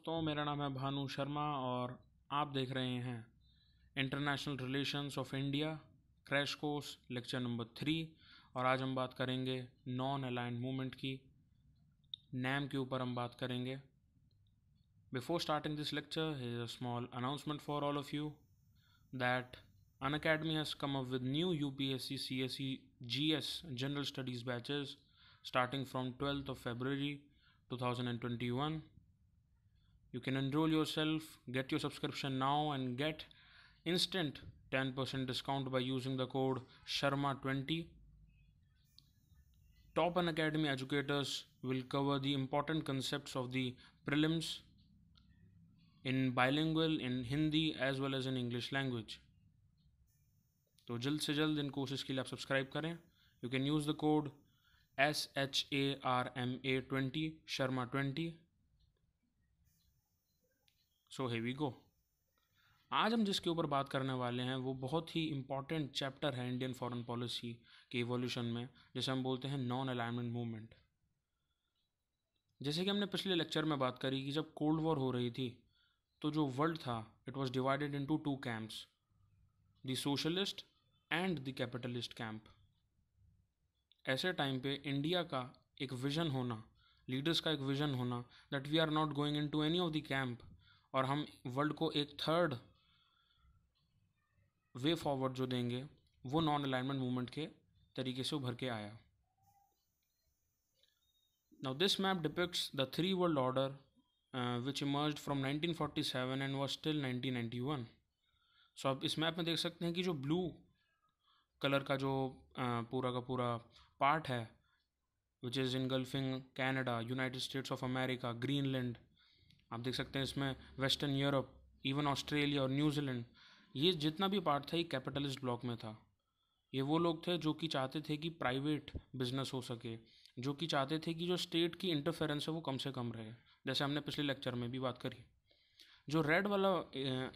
दोस्तों, मेरा नाम है भानु शर्मा और आप देख रहे हैं international relations of India crash course lecture number 3। और आज हम बात करेंगे नॉन अलाइंड मूवमेंट की, नैम के ऊपर हम बात करेंगे। Before starting this lecture, here is a small announcement for all of you that Unacademy has come up with new UPSC CSE GS General Studies batches starting from 12th of February 2021. You can enroll yourself, get your subscription now and get instant 10% discount by using the code SHARMA20. Top Unacademy educators will cover the important concepts of the prelims in bilingual, in Hindi as well as in English language. तो जल्द से जल्द इन courses के लिए आप subscribe करें। You can use the code SHARMA20 शर्मा20। So here we go। आज हम जिसके ऊपर बात करने वाले हैं वो बहुत ही इम्पॉर्टेंट चैप्टर है इंडियन फॉरेन पॉलिसी के इवोल्यूशन में, जैसे हम बोलते हैं नॉन अलाइनमेंट मूवमेंट। जैसे कि हमने पिछले लेक्चर में बात करी कि जब कोल्ड वॉर हो रही थी तो जो वर्ल्ड था it was divided into two camps, the socialist and the capitalist camp. ऐसे टाइम पे इंडिया का एक विज़न होना, लीडर्स का एक विज़न होना that we are not going into any of the camp, और हम वर्ल्ड को एक थर्ड वे फॉरवर्ड जो देंगे वो नॉन अलाइनमेंट मूवमेंट के तरीके से उभर के आया। Now this map depicts the three world order which emerged from 1947 and was till 1991। सो आप इस मैप में देख सकते हैं कि जो ब्लू कलर का जो पूरा का पूरा पार्ट है which is engulfing Canada, United states of America, Greenland, आप देख सकते हैं इसमें वेस्टर्न यूरोप, इवन ऑस्ट्रेलिया और न्यूजीलैंड, ये जितना भी पार्ट था ये कैपिटलिस्ट ब्लॉक में था। ये वो लोग थे जो कि चाहते थे कि प्राइवेट बिजनेस हो सके, जो कि चाहते थे कि जो स्टेट की इंटरफेरेंस है वो कम से कम रहे, जैसे हमने पिछले लेक्चर में भी बात करी। जो रेड वाला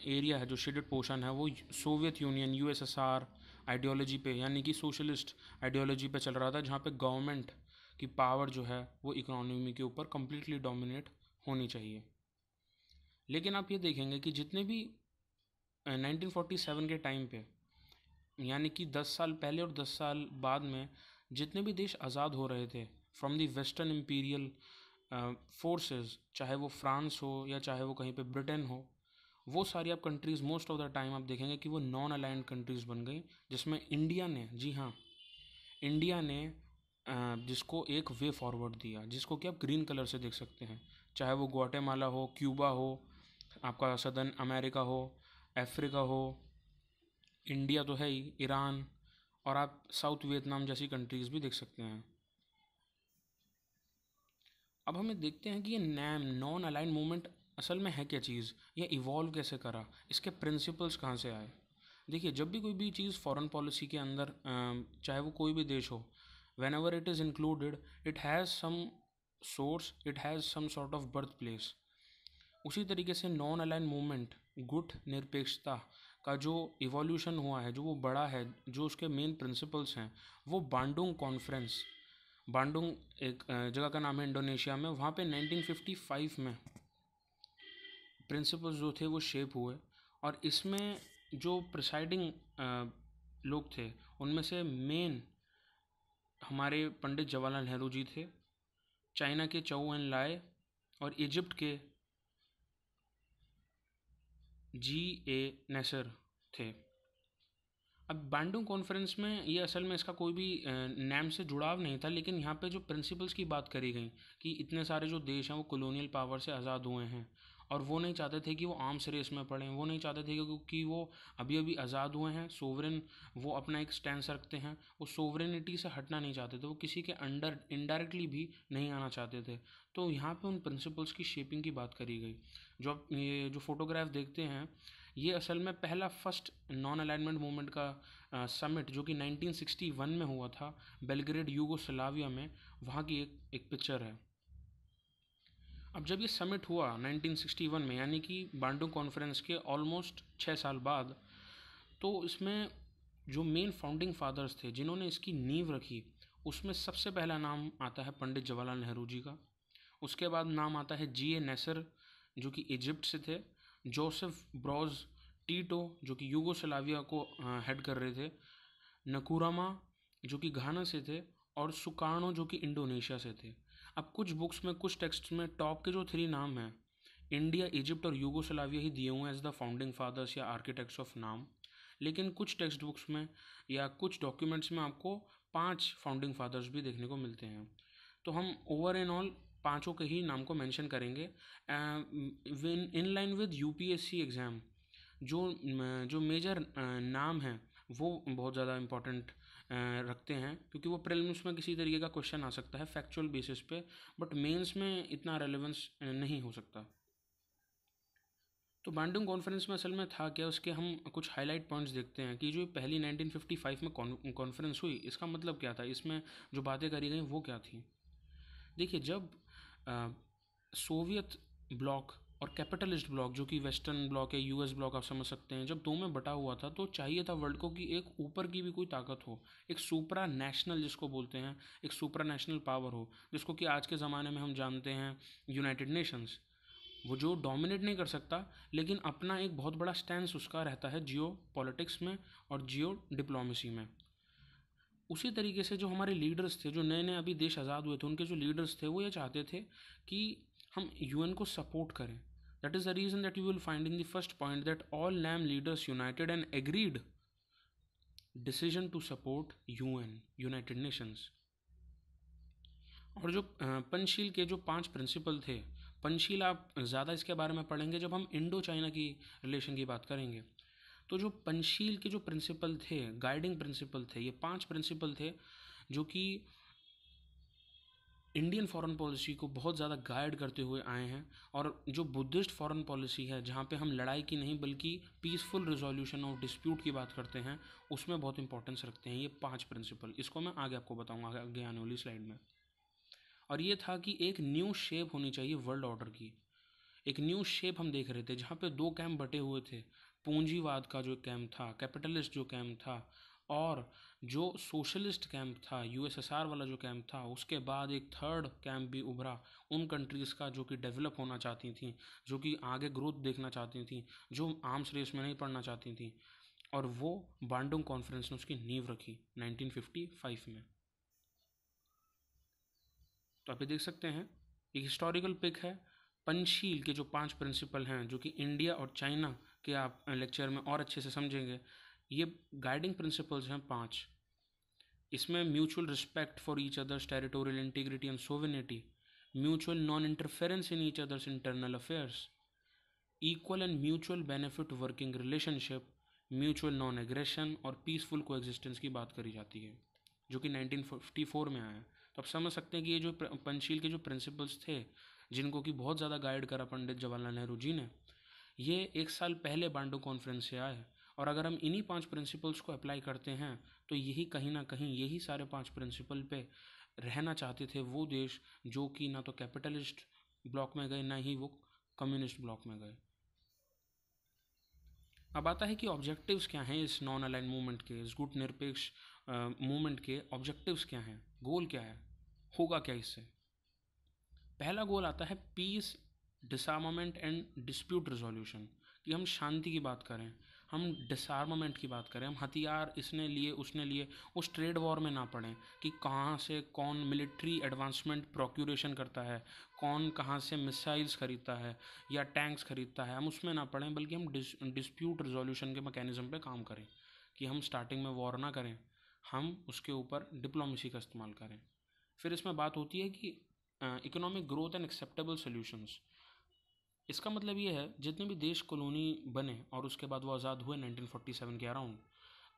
एरिया है, जो शेडेड पोर्शन है, वो सोवियत यूनियन, USSR आइडियोलॉजी पे, यानी कि सोशलिस्ट आइडियोलॉजी पे चल रहा था, जहाँ पे गवर्नमेंट की पावर जो है वो इकोनॉमी के ऊपर कम्प्लीटली डोमिनेट होनी चाहिए। लेकिन आप ये देखेंगे कि जितने भी 1947 के टाइम पे, यानी कि 10 साल पहले और 10 साल बाद में जितने भी देश आज़ाद हो रहे थे from the western imperial forces, चाहे वो फ्रांस हो या चाहे वो कहीं पे ब्रिटेन हो, वो सारी आप countries most of the time आप देखेंगे कि वो नॉन अलाइंड कंट्रीज़ बन गई, जिसमें इंडिया ने, जी हाँ, इंडिया ने जिसको एक वे फॉरवर्ड दिया, जिसको कि आप ग्रीन कलर से देख सकते हैं, चाहे वो ग्वाटेमाला हो, क्यूबा हो, आपका सदर्न अमेरिका हो, अफ्रीका हो, इंडिया तो है ही, ईरान, और आप साउथ वियतनाम जैसी कंट्रीज़ भी देख सकते हैं। अब हमें देखते हैं कि ये नैम, नॉन अलाइंड मूवमेंट, असल में है क्या चीज़, ये इवॉल्व कैसे करा, इसके प्रिंसिपल्स कहाँ से आए। देखिए, जब भी कोई भी चीज़ फॉरेन पॉलिसी के अंदर, चाहे वो कोई भी देश हो, whenever it is included, it has some source, it has some sort of birth place. उसी तरीके से नॉन अलाइंड मूवमेंट, गुट निरपेक्षता का जो इवोल्यूशन हुआ है, जो वो बड़ा है, जो उसके मेन प्रिंसिपल्स हैं, वो बांडुंग कॉन्फ्रेंस, बांडुंग एक जगह का नाम है इंडोनेशिया में, वहाँ पे 1955 में प्रिंसिपल्स जो थे वो शेप हुए। और इसमें जो प्रिसाइडिंग लोग थे उनमें से मेन हमारे पंडित जवाहरलाल नेहरू जी थे, चाइना के चौ एन लाई और इजिप्ट के GA नैसर थे। अब बांडुंग कॉन्फ्रेंस में ये असल में इसका कोई भी नाम से जुड़ाव नहीं था, लेकिन यहाँ पे जो प्रिंसिपल्स की बात करी गई कि इतने सारे जो देश हैं वो कॉलोनियल पावर से आज़ाद हुए हैं और वो नहीं चाहते थे कि वो आर्म्स रेस में पड़ें, वो नहीं चाहते थे क्योंकि वो अभी अभी आज़ाद हुए हैं, सोवरेन, वो अपना एक स्टैंड रखते हैं, वो सोवरेनिटी से हटना नहीं चाहते थे, वो किसी के अंडर इनडायरेक्टली भी नहीं आना चाहते थे। तो यहाँ पे उन प्रिंसिपल्स की शेपिंग की बात करी गई। जो आप ये जो फोटोग्राफ देखते हैं, ये असल में पहला फर्स्ट नॉन अलाइनमेंट मूवमेंट का समिट जो कि 1961 में हुआ था बेलग्रेड यूगोस्लाविया में, वहाँ की एक पिक्चर है। अब जब ये समिट हुआ 1961 में, यानी कि बांडुंग कॉन्फ्रेंस के ऑलमोस्ट 6 साल बाद, तो इसमें जो मेन फाउंडिंग फादर्स थे जिन्होंने इसकी नींव रखी, उसमें सबसे पहला नाम आता है पंडित जवाहरलाल नेहरू जी का। उसके बाद नाम आता है GA नैसर, जो कि इजिप्ट से थे, जोसेफ ब्रोज टीटो जो कि यूगोस्लाविया को हेड कर रहे थे, नकुरामा जो कि घाना से थे, और सुकार्नो जो कि इंडोनेशिया से थे। अब कुछ बुक्स में, कुछ टेक्स्ट में टॉप के जो 3 नाम हैं, इंडिया, इजिप्ट और यूगोस्लाविया ही दिए हुए हैं एज द फाउंडिंग फादर्स या आर्किटेक्ट्स ऑफ नाम। लेकिन कुछ टेक्स्ट बुक्स में या कुछ डॉक्यूमेंट्स में आपको 5 फाउंडिंग फादर्स भी देखने को मिलते हैं। तो हम ओवर एंड ऑल पाँचों के ही नाम को मेंशन करेंगे। In line with UPSC exam जो जो मेजर नाम हैं वो बहुत ज़्यादा इम्पोर्टेंट रखते हैं, क्योंकि वो प्रीलिम्स में किसी तरीके का क्वेश्चन आ सकता है फैक्चुअल बेसिस पे, बट मेंस में इतना रेलेवेंस नहीं हो सकता। तो बैंडिंग कॉन्फ्रेंस में असल में था क्या, उसके हम कुछ हाईलाइट पॉइंट्स देखते हैं कि जो पहली 1955 में कॉन्फ्रेंस हुई, इसका मतलब क्या था, इसमें जो बातें करी गई वो क्या थी। देखिए, जब सोवियत ब्लॉक और कैपिटलिस्ट ब्लॉक, जो कि वेस्टर्न ब्लॉक है, यूएस ब्लॉक आप समझ सकते हैं, जब दो में बटा हुआ था, तो चाहिए था वर्ल्ड को कि एक ऊपर की भी कोई ताकत हो, एक सुपरा नेशनल जिसको बोलते हैं, एक सुपरा नेशनल पावर हो, जिसको कि आज के ज़माने में हम जानते हैं यूनाइटेड नेशंस। वो जो डोमिनेट नहीं कर सकता, लेकिन अपना एक बहुत बड़ा स्टैंस उसका रहता है जियो पॉलिटिक्स में और जियो डिप्लोमेसी में। उसी तरीके से जो हमारे लीडर्स थे, जो नए नए अभी देश आज़ाद हुए थे, उनके जो लीडर्स थे वो ये चाहते थे कि हम यूएन को सपोर्ट करें। That is the reason that you will find in the first point that all NAM leaders united and agreed decision to support UN, united nations. और जो पंचशील के जो 5 प्रिंसिपल थे, पंचशील आप ज़्यादा इसके बारे में पढ़ेंगे जब हम इंडो चाइना की रिलेशन की बात करेंगे। तो जो पंचशील के जो प्रिंसिपल थे, गाइडिंग प्रिंसिपल थे, ये 5 प्रिंसिपल थे जो कि इंडियन फॉरेन पॉलिसी को बहुत ज़्यादा गाइड करते हुए आए हैं। और जो बुद्धिस्ट फॉरेन पॉलिसी है, जहाँ पे हम लड़ाई की नहीं बल्कि पीसफुल रिजोल्यूशन ऑफ डिस्प्यूट की बात करते हैं, उसमें बहुत इंपॉर्टेंस रखते हैं ये 5 प्रिंसिपल। इसको मैं आगे आपको बताऊँगा आगे आने वाली स्लाइड में। और ये था कि एक न्यू शेप होनी चाहिए वर्ल्ड ऑर्डर की। एक न्यू शेप हम देख रहे थे जहाँ पे 2 कैंप बटे हुए थे, पूंजीवाद का जो कैंप था, कैपिटलिस्ट जो कैंप था, और जो सोशलिस्ट कैंप था, यूएसएसआर वाला जो कैंप था। उसके बाद एक थर्ड कैंप भी उभरा उन कंट्रीज़ का जो कि डेवलप होना चाहती थी, जो कि आगे ग्रोथ देखना चाहती थी, जो आर्म्स रेस में नहीं पड़ना चाहती थी। और वो बांडुंग कॉन्फ्रेंस ने उसकी नींव रखी 1955 में। तो आप ये देख सकते हैं, एक हिस्टोरिकल पिक है। पंचशील के जो 5 प्रिंसिपल हैं, जो कि इंडिया और चाइना के आप लेक्चर में और अच्छे से समझेंगे। ये गाइडिंग प्रिंसिपल्स हैं 5। इसमें mutual respect for each others territorial integrity and sovereignty, mutual non interference in each others internal affairs, equal and mutual benefit working relationship, mutual non aggression और पीसफुल को एग्जिस्टेंस की बात करी जाती है, जो कि 1954 में आया है। तो आप समझ सकते हैं कि ये जो पंचशील के जो प्रिंसिपल्स थे, जिनको कि बहुत ज़्यादा गाइड करा पंडित जवाहरलाल नेहरू जी ने, ये 1 साल पहले बांडू कॉन्फ्रेंस से आए। और अगर हम इन्हीं 5 प्रिंसिपल्स को अप्लाई करते हैं, तो यही कहीं ना कहीं यही सारे 5 प्रिंसिपल पे रहना चाहते थे वो देश जो कि ना तो कैपिटलिस्ट ब्लॉक में गए, ना ही वो कम्युनिस्ट ब्लॉक में गए। अब आता है कि ऑब्जेक्टिव्स क्या हैं इस नॉन अलाइन मूवमेंट के, इस गुट निरपेक्ष मूवमेंट के ऑब्जेक्टिव्स क्या हैं, गोल क्या है, होगा क्या इससे। पहला गोल आता है peace, disarmament and dispute resolution, कि हम शांति की बात करें, हम डिसआर्मामेंट की बात करें, हम हथियार इसने लिए उसने लिए उस ट्रेड वॉर में ना पड़ें कि कहाँ से कौन मिलिट्री एडवांसमेंट प्रोक्यूरेशन करता है, कौन कहाँ से मिसाइल्स खरीदता है या टैंक्स खरीदता है, हम उसमें ना पड़ें, बल्कि हम डिस्प्यूट रिजोल्यूशन के मैकेनिज़्म पे काम करें, कि हम स्टार्टिंग में वॉर ना करें, हम उसके ऊपर डिप्लोमेसी का इस्तेमाल करें। फिर इसमें बात होती है कि economic growth and acceptable solutions. इसका मतलब ये है, जितने भी देश कॉलोनी बने और उसके बाद वो आज़ाद हुए 1947 के अराउंड,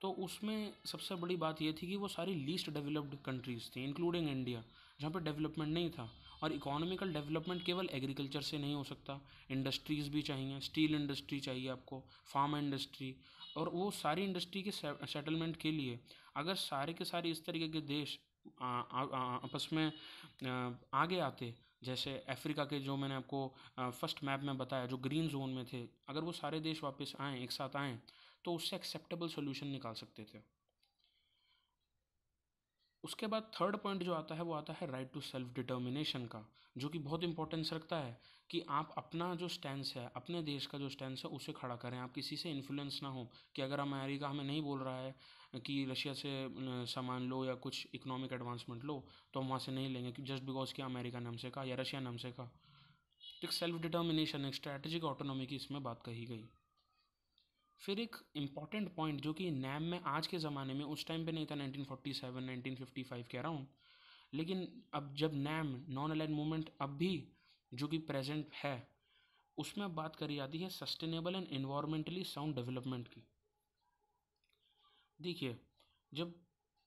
तो उसमें सबसे बड़ी बात ये थी कि वो सारी लीस्ट डेवलप्ड कंट्रीज़ थी, इंक्लूडिंग इंडिया, जहाँ पर डेवलपमेंट नहीं था। और इकोनॉमिकल डेवलपमेंट केवल एग्रीकल्चर से नहीं हो सकता, इंडस्ट्रीज़ भी चाहिए, स्टील इंडस्ट्री चाहिए आपको, फार्मा इंडस्ट्री। और वो सारी इंडस्ट्री के सेटलमेंट के लिए अगर सारे के सारे इस तरीके के देश आपस में आगे आते, जैसे अफ्रीका के जो मैंने आपको फर्स्ट मैप में बताया, जो ग्रीन जोन में थे, अगर वो सारे देश वापस आएँ, एक साथ आएँ, तो उससे एक्सेप्टेबल सोल्यूशन निकाल सकते थे। उसके बाद थर्ड पॉइंट जो आता है वो आता है राइट टू सेल्फ डिटर्मिनेशन का, जो कि बहुत इंपॉर्टेंस रखता है कि आप अपना जो स्टैंस है, अपने देश का जो स्टैंस है उसे खड़ा करें। आप किसी से इन्फ्लुएंस ना हो कि अगर अमेरिका हमें नहीं बोल रहा है कि रशिया से सामान लो या कुछ इकोनॉमिक एडवांसमेंट लो, तो हम वहाँ से नहीं लेंगे कि जस्ट बिकॉज कि अमेरिका ने हमसे कहा या रशिया ने हमसे कहा। एक सेल्फ डिटर्मिनेशन, एक स्ट्रैटेजिक ऑटोनॉमी की इसमें बात कही गई। फिर एक इम्पॉर्टेंट पॉइंट जो कि नैम में आज के ज़माने में, उस टाइम पे नहीं था 1947 1955 के अराउंड, लेकिन अब जब नैम नॉन अलाइड मूवमेंट अब भी जो कि प्रेजेंट है, उसमें अब बात करी जाती है sustainable and environmentally sound development की। देखिए, जब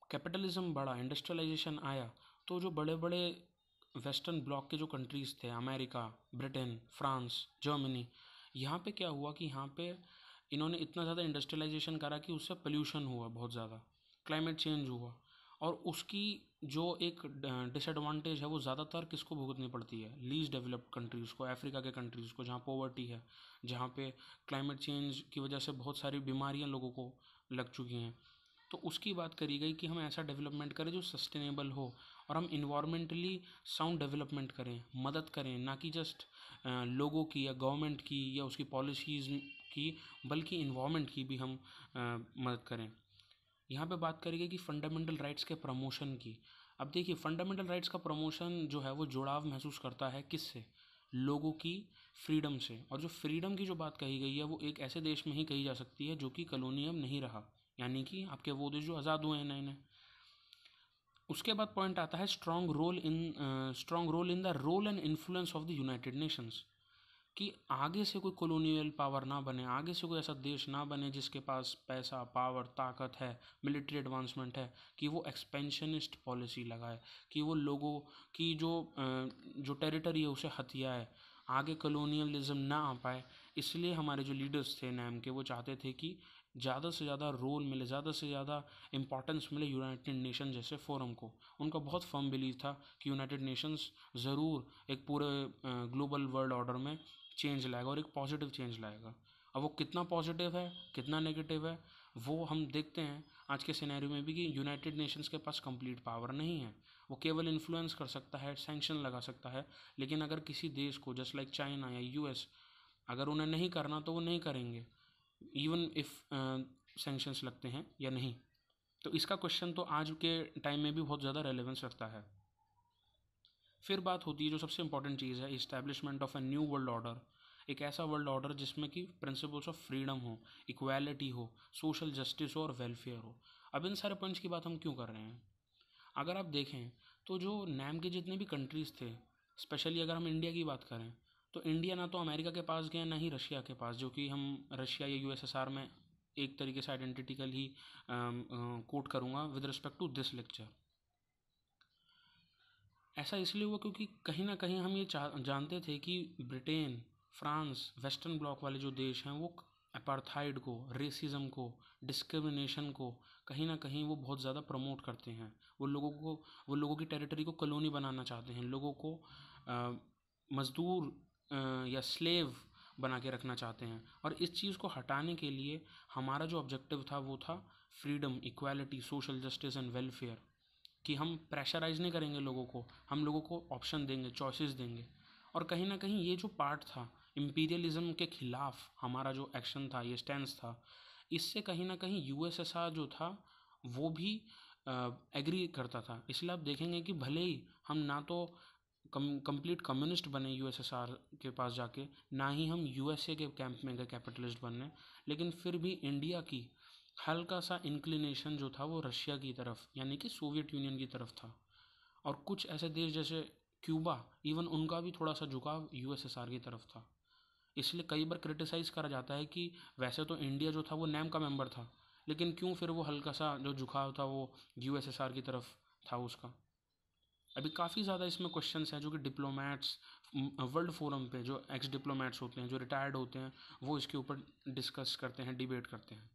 कैपिटलिज्म बढ़ा, इंडस्ट्रियलाइजेशन आया, तो जो बड़े बड़े वेस्टर्न ब्लॉक के जो कंट्रीज़ थे, अमेरिका, ब्रिटेन, फ्रांस, जर्मनी, यहाँ पे क्या हुआ कि यहाँ पे इन्होंने इतना ज़्यादा इंडस्ट्रियलाइजेशन करा कि उससे पोल्यूशन हुआ बहुत ज़्यादा, क्लाइमेट चेंज हुआ, और उसकी जो एक डिसएडवांटेज है वो ज़्यादातर किसको भुगतनी पड़ती है? लीस्ट डेवलप्ड कंट्रीज़ को, अफ्रीका के कंट्रीज़ को, जहाँ पॉवर्टी है, जहाँ पे क्लाइमेट चेंज की वजह से बहुत सारी बीमारियाँ लोगों को लग चुकी हैं। तो उसकी बात करी गई कि हम ऐसा डेवलपमेंट करें जो सस्टेनेबल हो, और हम इन्वायरमेंटली साउंड डेवलपमेंट करें, मदद करें, ना कि जस्ट लोगों की या गवर्नमेंट की या उसकी पॉलिसीज़ की, बल्कि इन्वायरमेंट की भी हम मदद करें। यहाँ पे बात करी गई कि फंडामेंटल राइट्स के प्रमोशन की। अब देखिए, फंडामेंटल राइट्स का प्रमोशन जो है वो जुड़ाव महसूस करता है किससे? लोगों की फ्रीडम से। और जो फ्रीडम की जो बात कही गई है वो एक ऐसे देश में ही कही जा सकती है जो कि कॉलोनियल नहीं रहा, यानी कि आपके वो देश जो आज़ाद हुए हैं नए नए। उसके बाद पॉइंट आता है strong role in the role and influence of the united nations, कि आगे से कोई कॉलोनियल पावर ना बने, आगे से कोई ऐसा देश ना बने जिसके पास पैसा, पावर, ताकत है, मिलिट्री एडवांसमेंट है, कि वो एक्सपेंशनिस्ट पॉलिसी लगाए, कि वो लोगों की जो टेरिटरी है उसे हथियाए, आगे कॉलोनियलिज्म ना आ पाए। इसलिए हमारे जो लीडर्स थे नैम के, वो चाहते थे कि ज़्यादा से ज़्यादा रोल मिले, ज़्यादा से ज़्यादा इंपॉर्टेंस मिले यूनाइटेड नेशन जैसे फोरम को। उनका बहुत फर्म बिलीव था कि यूनाइटेड नेशंस ज़रूर एक पूरे ग्लोबल वर्ल्ड ऑर्डर में चेंज लाएगा और एक पॉजिटिव चेंज लाएगा। अब वो कितना पॉजिटिव है, कितना नेगेटिव है, वो हम देखते हैं आज के सिनेरियो में भी कि यूनाइटेड नेशंस के पास कंप्लीट पावर नहीं है। वो केवल इन्फ्लुएंस कर सकता है, सैंक्शन लगा सकता है, लेकिन अगर किसी देश को जस्ट लाइक चाइना या यूएस, अगर उन्हें नहीं करना तो वो नहीं करेंगे, इवन इफ़ सैंक्शंस लगते हैं या नहीं। तो इसका क्वेश्चन तो आज के टाइम में भी बहुत ज़्यादा रेलेवेंस रखता है। फिर बात होती है जो सबसे इंपॉर्टेंट चीज़ है, establishment of a new world order. एक ऐसा वर्ल्ड ऑर्डर जिसमें कि प्रिंसिपल्स ऑफ फ्रीडम हो, इक्वालिटी हो, सोशल जस्टिस हो और वेलफेयर हो। अब इन सारे पॉइंट्स की बात हम क्यों कर रहे हैं? अगर आप देखें तो जो नैम के जितने भी कंट्रीज़ थे, स्पेशली अगर हम इंडिया की बात करें, तो इंडिया ना तो अमेरिका के पास गया ना ही रशिया के पास, जो कि हम रशिया या यूएसएसआर में एक तरीके से आइडेंटिटिकल ही कोट करूँगा with respect to this lecture. ऐसा इसलिए हुआ क्योंकि कहीं ना कहीं हम ये जानते थे कि ब्रिटेन, फ्रांस, वेस्टर्न ब्लॉक वाले जो देश हैं वो अपार्थाइड को, रेसिज्म को, डिस्क्रिमिनेशन को कहीं ना कहीं वो बहुत ज़्यादा प्रमोट करते हैं। वो लोगों की टेरिटरी को कॉलोनी बनाना चाहते हैं, लोगों को मज़दूर या स्लेव बना के रखना चाहते हैं। और इस चीज़ को हटाने के लिए हमारा जो ऑब्जेक्टिव था वो था freedom, equality, social justice and welfare, कि हम प्रेशराइज नहीं करेंगे लोगों को, हम लोगों को ऑप्शन देंगे, चॉइसेस देंगे। और कहीं ना कहीं ये जो पार्ट था, इम्पीरियलिज्म के खिलाफ हमारा जो एक्शन था, ये स्टैंड था, इससे कहीं ना कहीं यूएसएसआर जो था वो भी एग्री करता था। इसलिए आप देखेंगे कि भले ही हम ना तो कंप्लीट कम्युनिस्ट बने यूएसएसआर के पास जाके, ना ही हम यूएसए के कैंप में गए कैपिटलिस्ट बनने, लेकिन फिर भी इंडिया की हल्का सा इंक्लिनेशन जो था वो रशिया की तरफ, यानी कि सोवियत यूनियन की तरफ था। और कुछ ऐसे देश जैसे क्यूबा, इवन उनका भी थोड़ा सा झुकाव यूएसएसआर की तरफ था। इसलिए कई बार क्रिटिसाइज़ करा जाता है कि वैसे तो इंडिया जो था वो नैम का मेंबर था, लेकिन क्यों फिर वो हल्का सा जो झुकाव था वो यूएसएसआर की तरफ था उसका। अभी काफ़ी ज़्यादा इसमें क्वेश्चंस हैं जो कि डिप्लोमेट्स वर्ल्ड फोरम पे, जो एक्स डिप्लोमेट्स होते हैं, जो रिटायर्ड होते हैं, वो इसके ऊपर डिस्कस करते हैं, डिबेट करते हैं।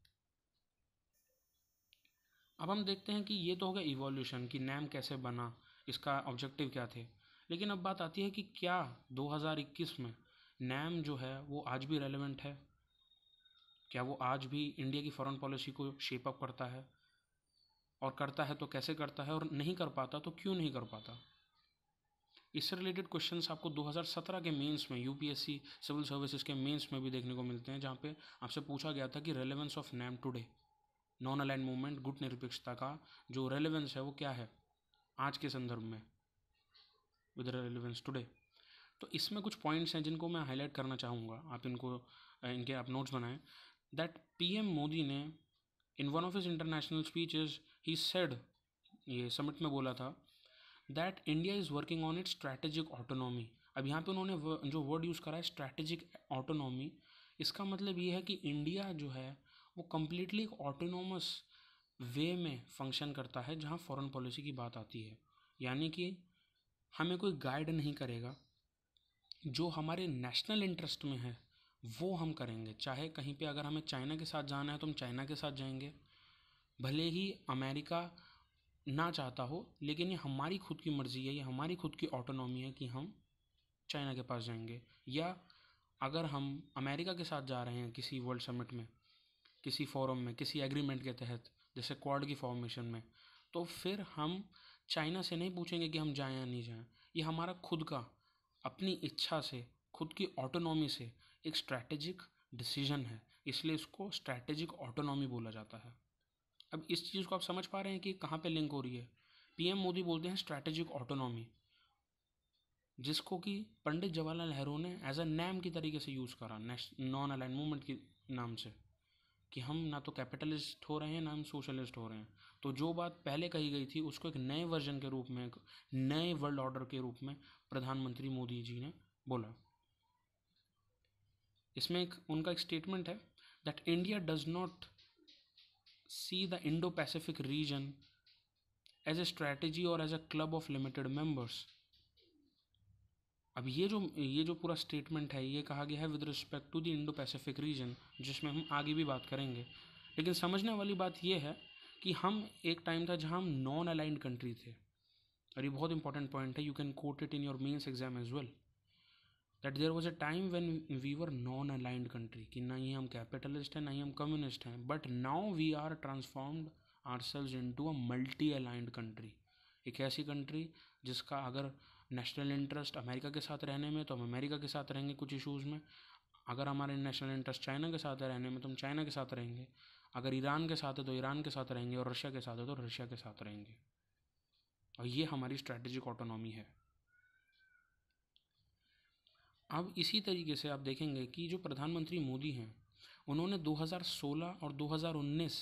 अब हम देखते हैं कि ये तो हो गया इवोल्यूशन, कि नैम कैसे बना, इसका ऑब्जेक्टिव क्या थे। लेकिन अब बात आती है कि क्या 2021 में नैम जो है वो आज भी रेलेवेंट है? क्या वो आज भी इंडिया की फॉरेन पॉलिसी को शेप अप करता है? और करता है तो कैसे करता है, और नहीं कर पाता तो क्यों नहीं कर पाता। इससे रिलेटेड क्वेश्चंस आपको 2017 के मेंस में, यूपीएससी सिविल सर्विसेज के मेंस में भी देखने को मिलते हैं, जहाँ पे आपसे पूछा गया था कि relevance of NAM today, non aligned movement गुट निरपेक्षता का जो रेलेवेंस है वो क्या है आज के संदर्भ में, विद रेलेवेंस टुडे। तो इसमें कुछ पॉइंट्स हैं जिनको मैं हाईलाइट करना चाहूँगा, आप इनके आप नोट्स बनाएं। दैट पीएम मोदी ने in one of his international speeches he said, ये समिट में बोला था, that India is working on it's strategic autonomy. अब यहाँ पे उन्होंने जो वर्ड यूज़ करा है स्ट्रैटेजिक ऑटोनॉमी, इसका मतलब ये है कि इंडिया जो है वो कम्प्लीटली एक ऑटोनॉमस वे में फंक्शन करता है जहाँ फॉरेन पॉलिसी की बात आती है। यानी कि हमें कोई गाइड नहीं करेगा, जो हमारे नेशनल इंटरेस्ट में है वो हम करेंगे। चाहे कहीं पे अगर हमें चाइना के साथ जाना है तो हम चाइना के साथ जाएंगे, भले ही अमेरिका ना चाहता हो, लेकिन ये हमारी खुद की मर्ज़ी है, ये हमारी खुद की ऑटोनॉमी है कि हम चाइना के पास जाएंगे। या अगर हम अमेरिका के साथ जा रहे हैं किसी वर्ल्ड समिट में, किसी फोरम में, किसी एग्रीमेंट के तहत, जैसे क्वाड की फॉर्मेशन में, तो फिर हम चाइना से नहीं पूछेंगे कि हम जाएं या नहीं जाएं। ये हमारा खुद का, अपनी इच्छा से, खुद की ऑटोनॉमी से एक स्ट्रैटेजिक डिसीजन है, इसलिए इसको स्ट्रैटेजिक ऑटोनॉमी बोला जाता है। अब इस चीज़ को आप समझ पा रहे हैं कि कहाँ पे लिंक हो रही है। पीएम मोदी बोलते हैं स्ट्रैटेजिक ऑटोनॉमी, जिसको कि पंडित जवाहरलाल नेहरू ने एज अ नैम की तरीके से यूज़ करा, नॉन अलाइन मूवमेंट के नाम से, कि हम ना तो कैपिटलिस्ट हो रहे हैं ना हम सोशलिस्ट हो रहे हैं। तो जो बात पहले कही गई थी उसको एक नए वर्जन के रूप में, एक नए वर्ल्ड ऑर्डर के रूप में प्रधानमंत्री मोदी जी ने बोला। इसमें उनका एक स्टेटमेंट है that India does not see the Indo Pacific region as a strategy और as a club of limited members. अब ये जो पूरा स्टेटमेंट है ये कहा गया है with respect to the Indo Pacific region, जिसमें हम आगे भी बात करेंगे। लेकिन समझने वाली बात ये है कि हम एक टाइम था जहाँ हम नॉन अलाइंड कंट्री थे, और ये बहुत इंपॉर्टेंट पॉइंट है, you can quote it in your mains exam as well, that there was a time when we were non aligned country, कि ना ही हम कैपिटलिस्ट हैं ना ही हम कम्युनिस्ट हैं, but now we are transformed ourselves into a multi aligned country. एक ऐसी country जिसका अगर नेशनल इंटरेस्ट अमेरिका के साथ रहने में तो हम अमेरिका के साथ रहेंगे कुछ इशूज़ में, अगर हमारे नेशनल इंटरेस्ट चाइना के साथ है रहने में तो हम चाइना के साथ रहेंगे, अगर ईरान के साथ है तो ईरान के साथ रहेंगे, और रशिया के साथ है तो रशिया के साथ रहेंगे। और ये हमारी स्ट्रैटेजिक ऑटोनॉमी है। अब इसी तरीके से आप देखेंगे कि जो प्रधानमंत्री मोदी हैं उन्होंने 2016 और 2019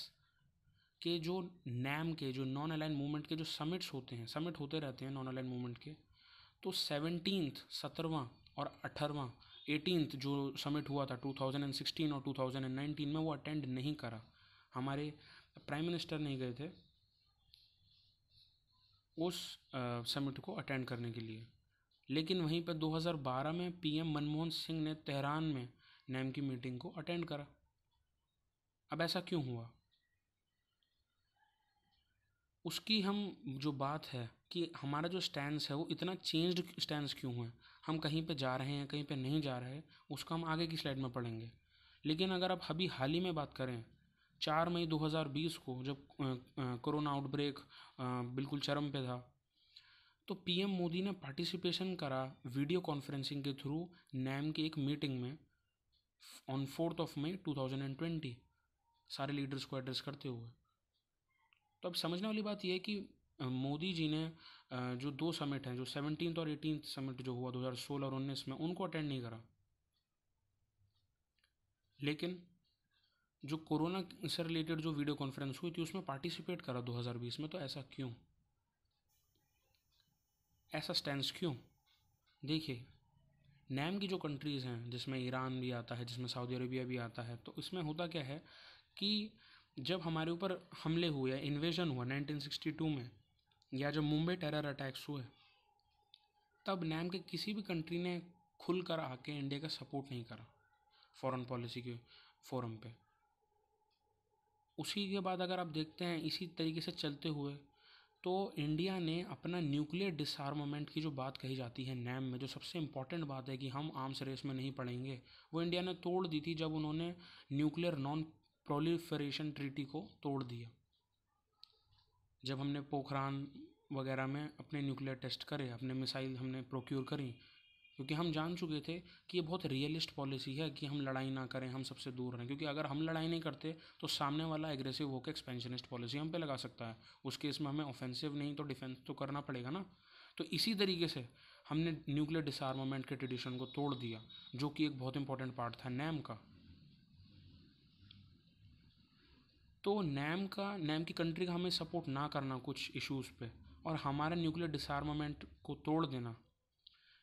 के जो नैम के, जो नॉन अलाइन मूवमेंट के जो समिट्स होते हैं, समिट होते रहते हैं नॉन अलाइन मूवमेंट के, तो 17वां और 18वां 18th जो समिट हुआ था 2016 और 2019 में, वो अटेंड नहीं करा। हमारे प्राइम मिनिस्टर नहीं गए थे उस समिट को अटेंड करने के लिए। लेकिन वहीं पर 2012 में पीएम मनमोहन सिंह ने तेहरान में नैम की मीटिंग को अटेंड करा। अब ऐसा क्यों हुआ, उसकी हम जो बात है कि हमारा जो स्टैंड्स है वो इतना चेंज्ड स्टैंड्स क्यों है, हम कहीं पे जा रहे हैं कहीं पे नहीं जा रहे, उसका हम आगे की स्लाइड में पढ़ेंगे। लेकिन अगर आप अभी हाल ही में बात करें, 4 मई 2020 को जब कोरोना आउटब्रेक बिल्कुल चरम पे था, तो पीएम मोदी ने पार्टिसिपेशन करा वीडियो कॉन्फ्रेंसिंग के थ्रू नैम की एक मीटिंग में ऑन 4 मई 2020, सारे लीडर्स को एड्रेस करते हुए। तो अब समझने वाली बात यह है कि मोदी जी ने जो 2 समिट हैं, जो 17th और 18th समिट जो हुआ 2016 और 19 में, उनको अटेंड नहीं करा। लेकिन जो कोरोना से रिलेटेड जो वीडियो कॉन्फ्रेंस हुई थी उसमें पार्टिसिपेट करा 2020 में। तो ऐसा क्यों, ऐसा स्टैंड क्यों? देखिए, नैम की जो कंट्रीज़ हैं, जिसमें ईरान भी आता है, जिसमें सऊदी अरेबिया भी आता है, तो इसमें होता क्या है कि जब हमारे ऊपर हमले हुए या इन्वेजन हुआ 1962 में, या जब मुंबई टेरर अटैक्स हुए, तब नैम के किसी भी कंट्री ने खुल कर आके इंडिया का सपोर्ट नहीं करा फॉरेन पॉलिसी के फोरम पे। उसी के बाद अगर आप देखते हैं इसी तरीके से चलते हुए, तो इंडिया ने अपना न्यूक्लियर डिसआर्मामेंट की जो बात कही जाती है नैम में, जो सबसे इम्पॉर्टेंट बात है कि हम आर्म्स रेस में नहीं पड़ेंगे, वो इंडिया ने तोड़ दी थी जब उन्होंने न्यूक्लियर नॉन प्रोलिफरेशन ट्रीटी को तोड़ दिया। जब हमने पोखरान वगैरह में अपने न्यूक्लियर टेस्ट करे, अपने मिसाइल हमने प्रोक्योर करी, क्योंकि हम जान चुके थे कि ये बहुत रियलिस्ट पॉलिसी है कि हम लड़ाई ना करें, हम सबसे दूर रहें, क्योंकि अगर हम लड़ाई नहीं करते तो सामने वाला एग्रेसिव होकर एक्सपेंशनिस्ट पॉलिसी हम पे लगा सकता है। उस केस में हमें ऑफेंसिव नहीं तो डिफेंस तो करना पड़ेगा ना। तो इसी तरीके से हमने न्यूक्लियर डिसआर्मामेंट के ट्रेडिशन को तोड़ दिया, जो कि एक बहुत इंपॉर्टेंट पार्ट था नैम का। तो नैम की कंट्री का हमें सपोर्ट ना करना कुछ इश्यूज़ पे, और हमारा न्यूक्लियर डिसआर्मामेंट को तोड़ देना,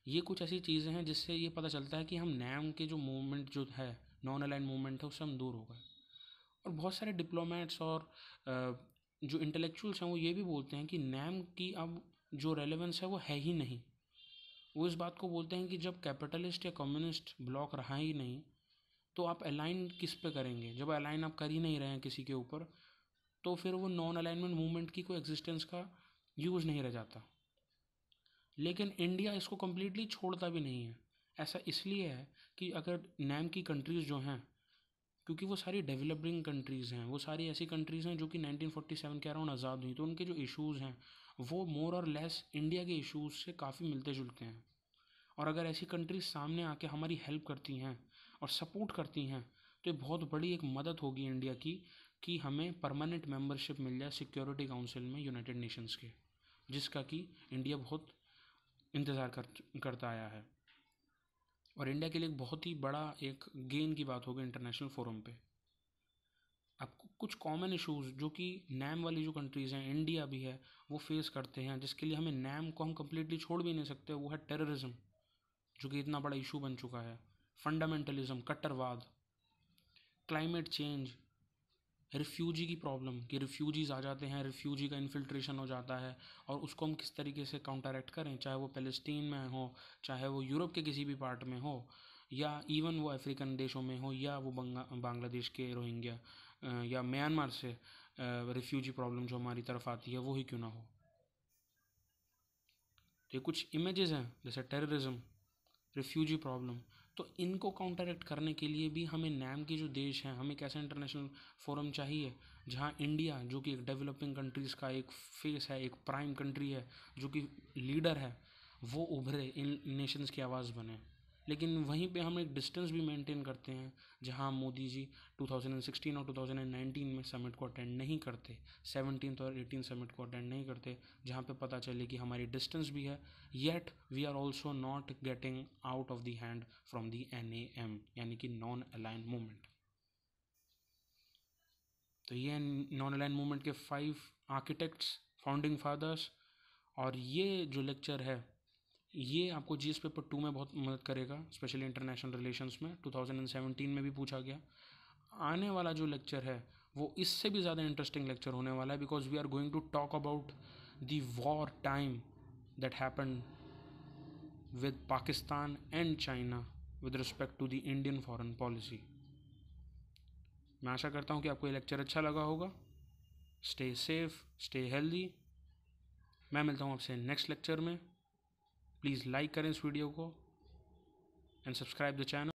ये कुछ ऐसी चीज़ें हैं जिससे ये पता चलता है कि हम नैम के जो मूवमेंट जो है, नॉन अलाइन मूवमेंट है, उससे हम दूर हो गए। और बहुत सारे डिप्लोमेट्स और जो इंटेलेक्चुअल्स हैं वो ये भी बोलते हैं कि नैम की अब जो रेलेवेंस है वो है ही नहीं। वो इस बात को बोलते हैं कि जब कैपिटलिस्ट या कम्युनिस्ट ब्लॉक रहा ही नहीं तो आप अलाइन किस पे करेंगे। जब अलाइन आप कर ही नहीं रहे हैं किसी के ऊपर, तो फिर वो नॉन अलाइनमेंट मूवमेंट की कोई एग्जिस्टेंस का यूज़ नहीं रह जाता। लेकिन इंडिया इसको कम्प्लीटली छोड़ता भी नहीं है। ऐसा इसलिए है कि अगर नैम की कंट्रीज़ जो हैं, क्योंकि वो सारी डेवलपिंग कंट्रीज़ हैं, वो सारी ऐसी कंट्रीज़ हैं जो कि 1947 के अराउंड आज़ाद हुई, तो उनके जो इश्यूज़ हैं वो मोर और लेस इंडिया के इश्यूज़ से काफ़ी मिलते जुलते हैं। और अगर ऐसी कंट्रीज सामने आके हमारी हेल्प करती हैं और सपोर्ट करती हैं तो ये बहुत बड़ी एक मदद होगी इंडिया की, कि हमें परमानेंट मेंबरशिप मिल जाए सिक्योरिटी काउंसिल में यूनाइटेड नेशंस के, जिसका कि इंडिया बहुत इंतज़ार करता आया है। और इंडिया के लिए एक बहुत ही बड़ा एक गेन की बात होगी इंटरनेशनल फोरम पे। आपको कुछ कॉमन इश्यूज जो कि नैम वाली जो कंट्रीज़ हैं, इंडिया भी है, वो फेस करते हैं, जिसके लिए हमें नैम को हम कम्प्लीटली छोड़ भी नहीं सकते। वो है टेररिज्म, जो कि इतना बड़ा इशू बन चुका है, फंडामेंटलिज्म, कट्टरवाद, क्लाइमेट चेंज, रिफ्यूजी की प्रॉब्लम कि रिफ्यूजीज आ जाते हैं, रिफ्यूजी का इन्फिल्ट्रेशन हो जाता है, और उसको हम किस तरीके से काउंटरएक्ट करें, चाहे वो पैलेस्टीन में हो, चाहे वो यूरोप के किसी भी पार्ट में हो, या इवन वो अफ्रीकन देशों में हो, या वो बांग्लादेश के रोहिंग्या या म्यांमार से रिफ्यूजी प्रॉब्लम जो हमारी तरफ आती है वो ही क्यों ना हो। तो ये कुछ इमेजेस हैं जैसे टेररिज्म, रिफ्यूजी प्रॉब्लम। तो इनको काउंटरएक्ट करने के लिए भी हमें नैम के जो देश हैं, हमें एक ऐसा इंटरनेशनल फोरम चाहिए जहां इंडिया, जो कि एक डेवलपिंग कंट्रीज़ का एक फेस है, एक प्राइम कंट्री है, जो कि लीडर है, वो उभरे, इन नेशंस की आवाज़ बने। लेकिन वहीं पे हम एक डिस्टेंस भी मेंटेन करते हैं, जहां मोदी जी 2016 और 2019 में समिट को अटेंड नहीं करते, 17th और 18th समिट को अटेंड नहीं करते, जहां पे पता चले कि हमारी डिस्टेंस भी है, yet we are also not getting out of the hand from the NAM, यानी कि नॉन अलाइन मूवमेंट। तो ये नॉन अलाइन मूवमेंट के 5 आर्किटेक्ट्स, फाउंडिंग फादर्स। और ये जो लेक्चर है ये आपको GS पेपर 2 में बहुत मदद करेगा, स्पेशली इंटरनेशनल रिलेशंस में। 2017 में भी पूछा गया। आने वाला जो लेक्चर है वो इससे भी ज़्यादा इंटरेस्टिंग लेक्चर होने वाला है, because we are going to talk about the war time that happen with Pakistan and China with respect to the Indian foreign policy. मैं आशा करता हूँ कि आपको ये लेक्चर अच्छा लगा होगा। Stay safe, stay healthy. मैं मिलता हूँ आपसे नेक्स्ट लेक्चर में। प्लीज़ लाइक करें इस वीडियो को एंड सब्सक्राइब द चैनल।